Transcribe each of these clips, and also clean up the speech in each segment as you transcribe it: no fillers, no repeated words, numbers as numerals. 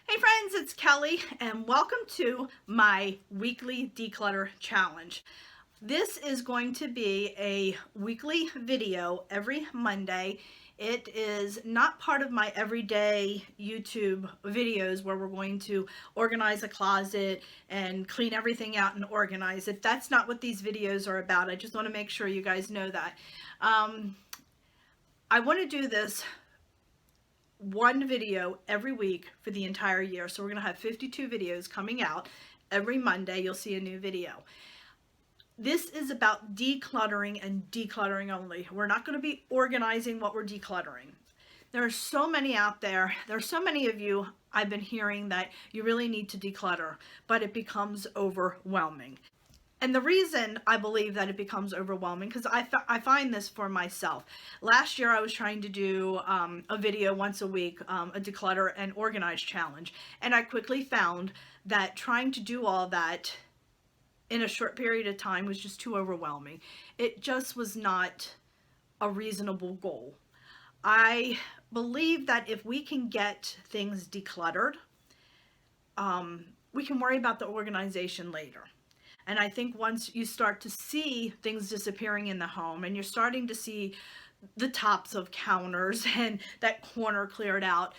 Hey friends, it's Kelly and welcome to my weekly declutter challenge. This is going to be a weekly video every Monday. It is not part of my everyday YouTube videos where we're going to organize a closet and clean everything out and organize it. That's not what these videos are about. I just want to make sure you guys know that. I want to do this one video every week for the entire year. So we're going to have 52 videos coming out. Every Monday you'll see a new video. This is about decluttering and decluttering only. We're not going to be organizing what we're decluttering. There are so many out there. There are so many of you I've been hearing that you really need to declutter, but it becomes overwhelming. And the reason I believe that it becomes overwhelming, because I find this for myself. Last year I was trying to do a video once a week, a declutter and organize challenge. And I quickly found that trying to do all that in a short period of time was just too overwhelming. It just was not a reasonable goal. I believe that if we can get things decluttered, we can worry about the organization later. And I think once you start to see things disappearing in the home and you're starting to see the tops of counters and that corner cleared out,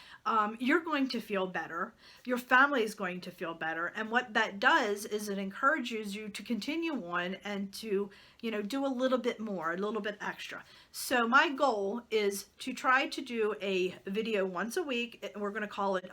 you're going to feel better. Your family is going to feel better. And what that does is it encourages you to continue on and to, do a little bit more, a little bit extra. So my goal is to try to do a video once a week. We're going to call it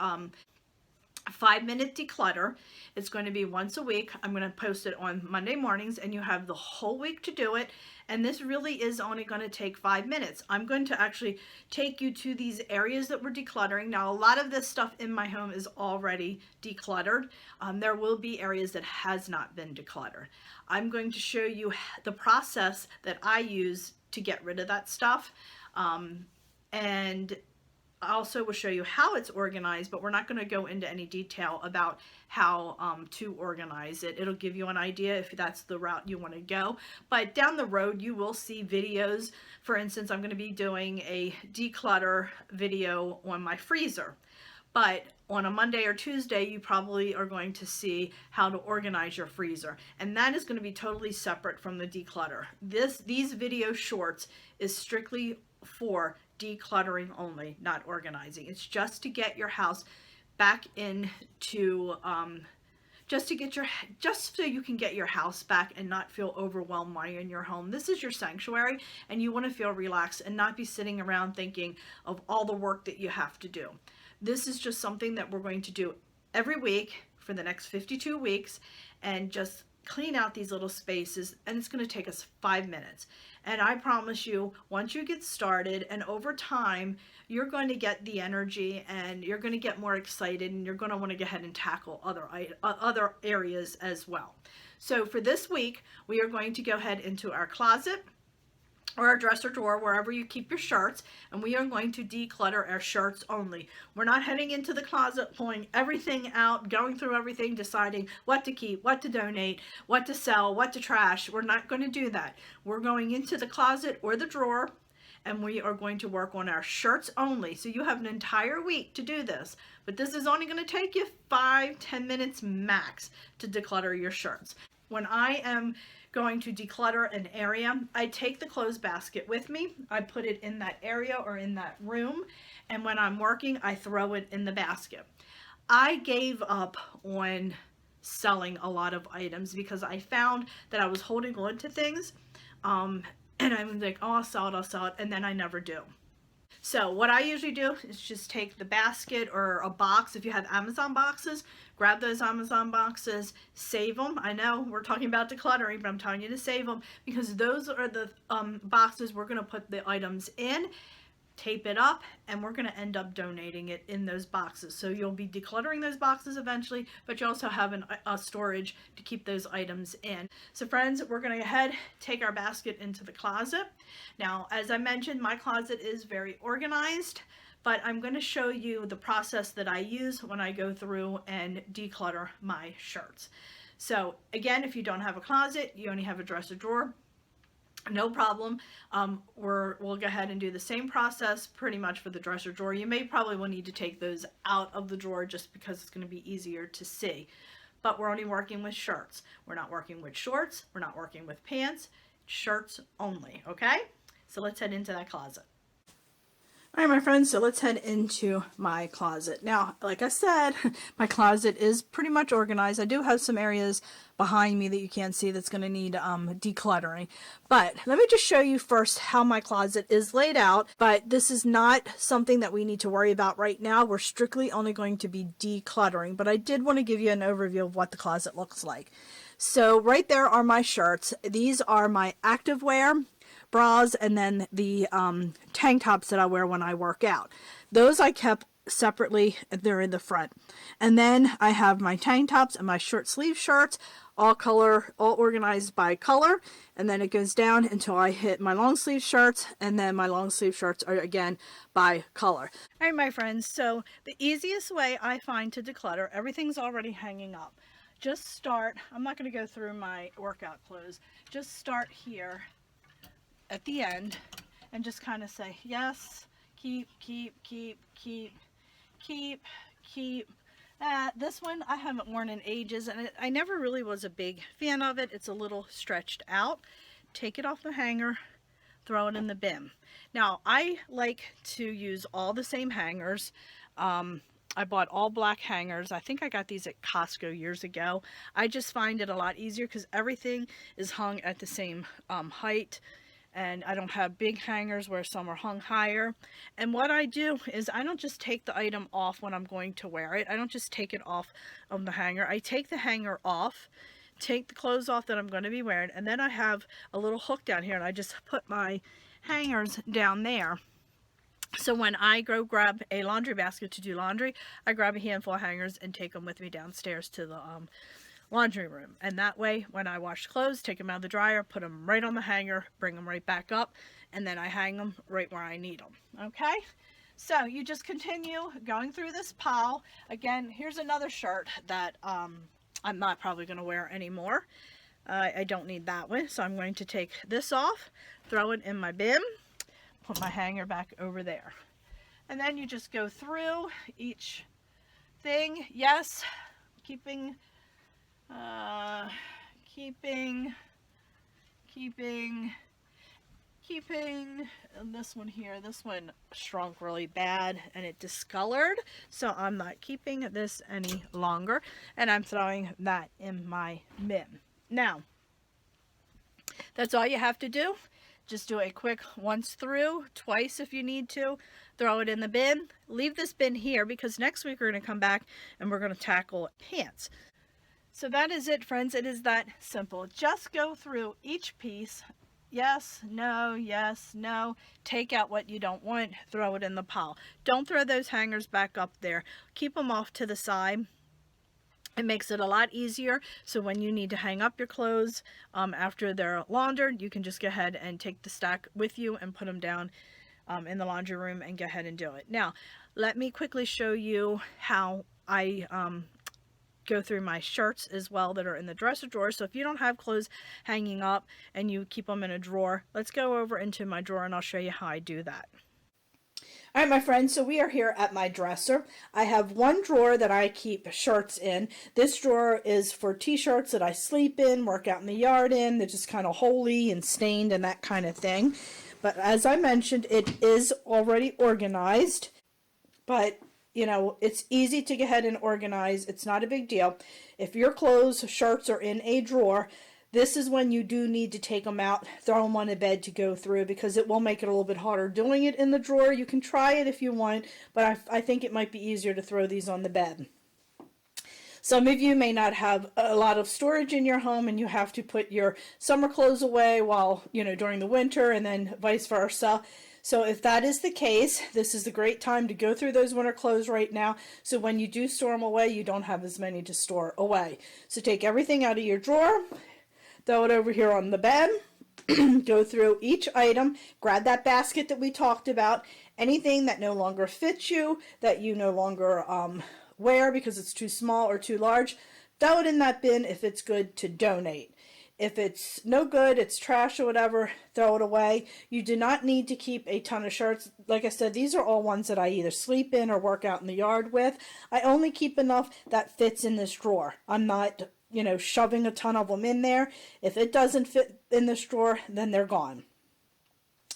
5-minute declutter. It's going to be once a week. I'm going to post it on Monday mornings and you have the whole week to do it. And this really is only going to take 5 minutes. I'm going to actually take you to these areas that we're decluttering. Now, a lot of this stuff in my home is already decluttered. There will be areas that has not been decluttered. I'm going to show you the process that I use to get rid of that stuff. And I also will show you how it's organized, but we're not going to go into any detail about how to organize it. It'll give you an idea if that's the route you want to go. But down the road, you will see videos. For instance, I'm going to be doing a declutter video on my freezer. But on a Monday or Tuesday, you probably are going to see how to organize your freezer. And that is going to be totally separate from the declutter. These video shorts is strictly for decluttering only, not organizing. It's just to get your house back into just so you can get your house back and not feel overwhelmed while you're in your home. This is your sanctuary and you want to feel relaxed and not be sitting around thinking of all the work that you have to do. This is just something that we're going to do every week for the next 52 weeks and just clean out these little spaces, and it's going to take us 5 minutes. And I promise you, once you get started and over time, you're going to get the energy and you're going to get more excited and you're going to want to go ahead and tackle other areas as well. So for this week, we are going to go ahead into our closet or our dresser drawer, wherever you keep your shirts, and we are going to declutter our shirts only. We're not heading into the closet, pulling everything out, going through everything, deciding what to keep, what to donate, what to sell, what to trash. We're not going to do that. We're going into the closet or the drawer, and we are going to work on our shirts only. So you have an entire week to do this, but this is only going to take you 5-10 minutes max to declutter your shirts. When I am going to declutter an area, I take the clothes basket with me. I put it in that area or in that room, and when I'm working, I throw it in the basket. I gave up on selling a lot of items because I found that I was holding on to things, and I'm like, oh, I'll sell it, and then I never do. So what I usually do is just take the basket or a box. If you have Amazon boxes, grab those Amazon boxes, save them. I know we're talking about decluttering, but I'm telling you to save them because those are the boxes we're going to put the items in, tape it up, and we're going to end up donating it in those boxes. So you'll be decluttering those boxes eventually, but you also have a storage to keep those items in. So friends, we're going to go ahead, take our basket into the closet. Now, as I mentioned, my closet is very organized, but I'm going to show you the process that I use when I go through and declutter my shirts. So again, if you don't have a closet, you only have a dresser drawer, no problem. We'll go ahead and do the same process pretty much for the dresser drawer. You probably will need to take those out of the drawer just because it's going to be easier to see. But we're only working with shirts. We're not working with shorts. We're not working with pants. Shirts only, okay? So let's head into that closet. All right, my friends, so let's head into my closet. Now, like I said, my closet is pretty much organized. I do have some areas behind me that you can't see that's going to need decluttering. But let me just show you first how my closet is laid out. But this is not something that we need to worry about right now. We're strictly only going to be decluttering. But I did want to give you an overview of what the closet looks like. So right there are my shirts. These are my activewear, bras, and then the tank tops that I wear when I work out. Those I kept separately. They're in the front. And then I have my tank tops and my short sleeve shirts, all organized by color. And then it goes down until I hit my long sleeve shirts, and then my long sleeve shirts are again by color. All right, my friends, so the easiest way I find to declutter, everything's already hanging up. Just start, I'm not going to go through my workout clothes, just start here at the end and just kind of say yes, keep. This one I haven't worn in ages, and I never really was a big fan of it. It's a little stretched out. Take it off the hanger, throw it in the bin. Now I like to use all the same hangers. I bought all black hangers. I think I got these at Costco years ago. I just find it a lot easier because everything is hung at the same height. And I don't have big hangers where some are hung higher. And what I do is I don't just take the item off when I'm going to wear it. I don't just take it off of the hanger. I take the hanger off, take the clothes off that I'm going to be wearing, and then I have a little hook down here, and I just put my hangers down there. So when I go grab a laundry basket to do laundry, I grab a handful of hangers and take them with me downstairs to the laundry room. And that way, when I wash clothes, take them out of the dryer, put them right on the hanger, bring them right back up, and then I hang them right where I need them. Okay? So you just continue going through this pile. Again, here's another shirt that I'm not probably going to wear anymore. I don't need that one, so I'm going to take this off, throw it in my bin, put my hanger back over there. And then you just go through each thing. Yes, keeping and this one here, this one shrunk really bad and it discolored, so I'm not keeping this any longer, and I'm throwing that in my bin. Now, that's all you have to do. Just do a quick once through, twice if you need to, throw it in the bin. Leave this bin here because next week we're going to come back and we're going to tackle pants. So that is it, friends. It is that simple. Just go through each piece. Yes, no. Take out what you don't want, throw it in the pile. Don't throw those hangers back up there. Keep them off to the side. It makes it a lot easier, so when you need to hang up your clothes after they're laundered, you can just go ahead and take the stack with you and put them down in the laundry room and go ahead and do it. Now, let me quickly show you how I go through my shirts as well that are in the dresser drawer. So if you don't have clothes hanging up and you keep them in a drawer, let's go over into my drawer and I'll show you how I do that. All right, my friends, so we are here at my dresser. I have one drawer that I keep shirts in. This drawer is for t-shirts that I sleep in, work out in the yard in. They're just kind of holey and stained and that kind of thing. But as I mentioned, it is already organized. But, you know, it's easy to go ahead and organize. It's not a big deal. If your clothes, shirts are in a drawer, this is when you do need to take them out, throw them on a bed to go through, because it will make it a little bit harder doing it in the drawer. You can try it if you want, but I think it might be easier to throw these on the bed. Some of you may not have a lot of storage in your home and you have to put your summer clothes away while, during the winter, and then vice versa. So if that is the case, this is the great time to go through those winter clothes right now. So when you do store them away, you don't have as many to store away. So take everything out of your drawer, throw it over here on the bed, go through each item, grab that basket that we talked about, anything that no longer fits you, that you no longer wear because it's too small or too large, throw it in that bin if it's good to donate. If it's no good, it's trash or whatever, throw it away. You do not need to keep a ton of shirts. Like I said, these are all ones that I either sleep in or work out in the yard with. I only keep enough that fits in this drawer. I'm not, shoving a ton of them in there. If it doesn't fit in this drawer, then they're gone.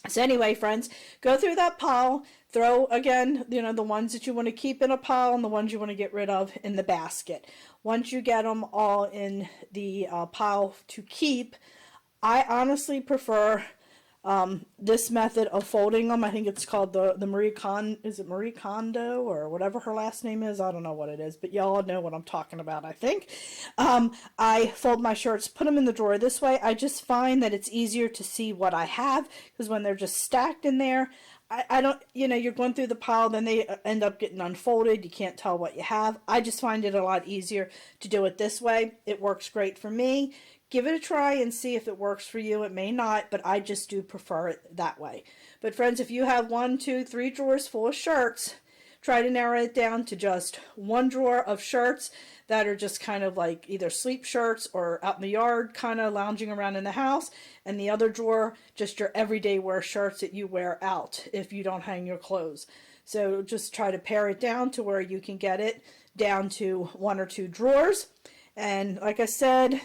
So anyway, friends, go through that pile, throw, again, the ones that you want to keep in a pile and the ones you want to get rid of in the basket. Once you get them all in the pile to keep, I honestly prefer this method of folding them. I think it's called the Marie Kondo or whatever her last name is. I don't know what it is, but y'all know what I'm talking about, I think. I fold my shirts, put them in the drawer this way. I just find that it's easier to see what I have, because when they're just stacked in there, I don't, you're going through the pile, then they end up getting unfolded. You can't tell what you have. I just find it a lot easier to do it this way. It works great for me. Give it a try and see if it works for you. It may not, but I just do prefer it that way. But friends, if you have 1, 2, 3 drawers full of shirts, try to narrow it down to just one drawer of shirts that are just kind of like either sleep shirts or out in the yard, kind of lounging around in the house, and the other drawer, just your everyday wear shirts that you wear out if you don't hang your clothes. So just try to pare it down to where you can get it down to 1 or 2 drawers. And like I said,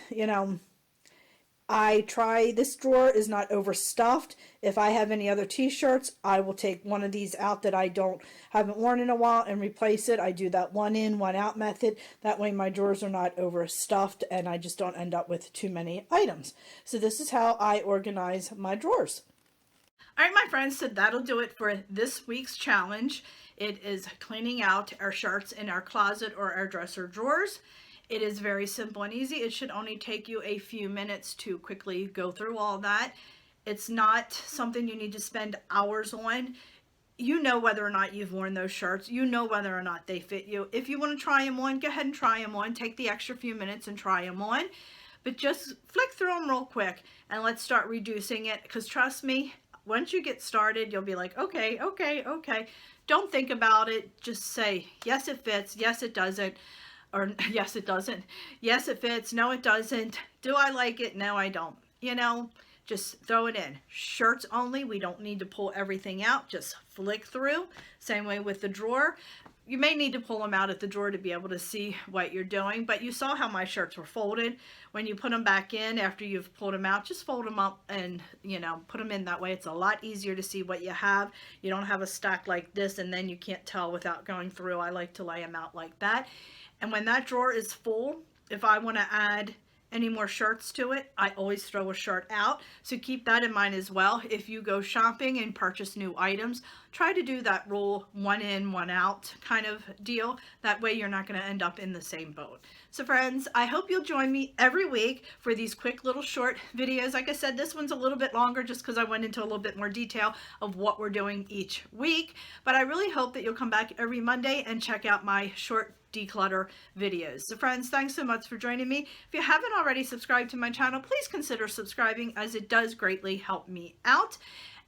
I try, this drawer is not overstuffed. If I have any other t-shirts, I will take one of these out that I haven't worn in a while and replace it. I do that 1 in, 1 out method. That way my drawers are not overstuffed and I just don't end up with too many items. So this is how I organize my drawers. All right, my friends, so that'll do it for this week's challenge. It is cleaning out our shirts in our closet or our dresser drawers. It is very simple and easy. It should only take you a few minutes to quickly go through all that. It's not something you need to spend hours on. You know whether or not you've worn those shirts. You know whether or not they fit you. If you want to try them on, go ahead and try them on. Take the extra few minutes and try them on. But just flick through them real quick and let's start reducing it, because trust me, once you get started, you'll be like, okay. Don't think about it. Just say, yes, it fits. Yes, it doesn't. Or yes, it doesn't. Yes, it fits. No, it doesn't. Do I like it? No, I don't. Just throw it in. Shirts only. We don't need to pull everything out. Just flick through. Same way with the drawer. You may need to pull them out at the drawer to be able to see what you're doing, but you saw how my shirts were folded. When you put them back in after you've pulled them out, just fold them up and, put them in that way. It's a lot easier to see what you have. You don't have a stack like this and then you can't tell without going through. I like to lay them out like that. And when that drawer is full, if I want to add any more shirts to it, I always throw a shirt out. So keep that in mind as well. If you go shopping and purchase new items, try to do that rule 1 in, 1 out kind of deal. That way you're not going to end up in the same boat. So friends, I hope you'll join me every week for these quick little short videos. Like I said, this one's a little bit longer just because I went into a little bit more detail of what we're doing each week. But I really hope that you'll come back every Monday and check out my short declutter videos. So friends, thanks so much for joining me. If you haven't already subscribed to my channel, please consider subscribing, as it does greatly help me out.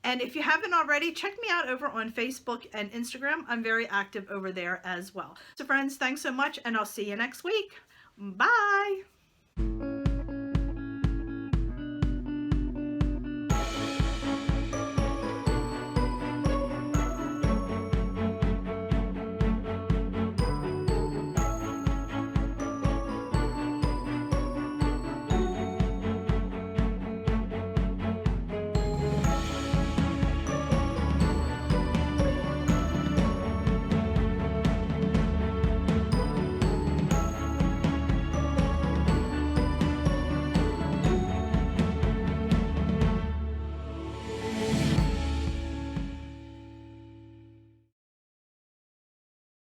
And if you haven't already, check me out over on Facebook and Instagram. I'm very active over there as well. So friends, thanks so much, and I'll see you next week. Bye.